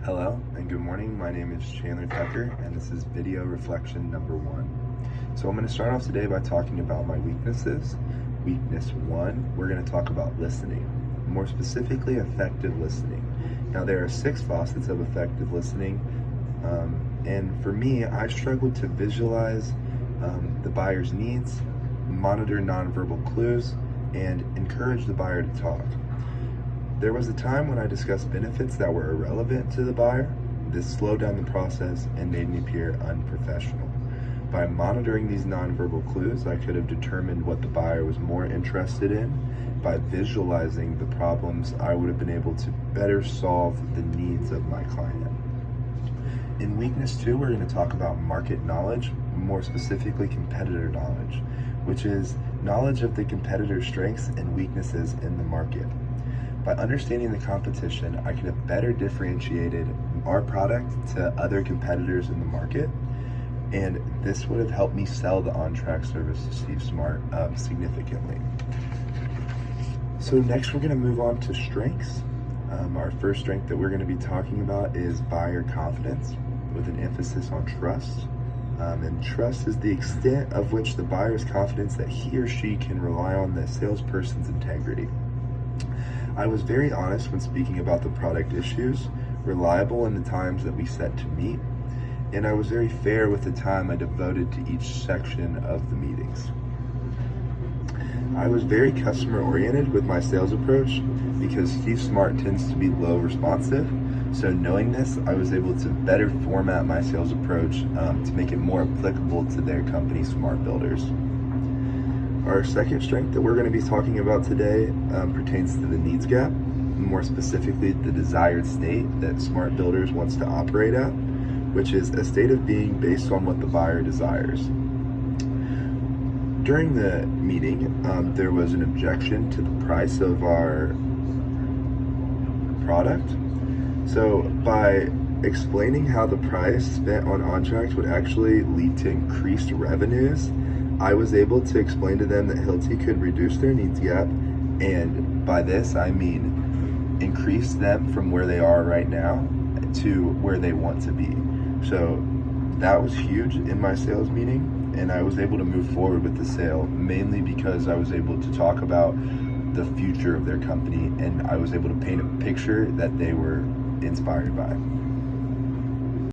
Hello and good morning. My name is Chandler Tucker and this is video reflection number 1. So I'm going to start off today by talking about my weaknesses. Weakness 1, we're going to talk about listening, more specifically effective listening. Now there are 6 facets of effective listening, and for me, I struggled to visualize the buyer's needs, monitor nonverbal clues, and encourage the buyer to talk. There was a time when I discussed benefits that were irrelevant to the buyer. This slowed down the process and made me appear unprofessional. By monitoring these nonverbal clues, I could have determined what the buyer was more interested in. By visualizing the problems, I would have been able to better solve the needs of my client. In weakness 2, we're going to talk about market knowledge, more specifically competitor knowledge, which is knowledge of the competitor's strengths and weaknesses in the market. By understanding the competition, I could have better differentiated our product to other competitors in the market, and this would have helped me sell the on-track service to Steve Smart significantly. So next we're going to move on to strengths. Our first strength that we're going to be talking about is buyer confidence, with an emphasis on trust. And trust is the extent of which the buyer is confident that he or she can rely on the salesperson's integrity. I was very honest when speaking about the product issues, reliable in the times that we set to meet, and I was very fair with the time I devoted to each section of the meetings. I was very customer oriented with my sales approach because Steve Smart tends to be low responsive, so knowing this, I was able to better format my sales approach to make it more applicable to their company, Smart Builders. Our second strength that we're going to be talking about today pertains to the needs gap, more specifically the desired state that Smart Builders wants to operate at, which is a state of being based on what the buyer desires. During the meeting, there was an objection to the price of our product. So by explaining how the price spent on on-tracks would actually lead to increased revenues, I was able to explain to them that Hilti could reduce their needs gap, and by this I mean increase them from where they are right now to where they want to be. So that was huge in my sales meeting, and I was able to move forward with the sale mainly because I was able to talk about the future of their company, and I was able to paint a picture that they were inspired by.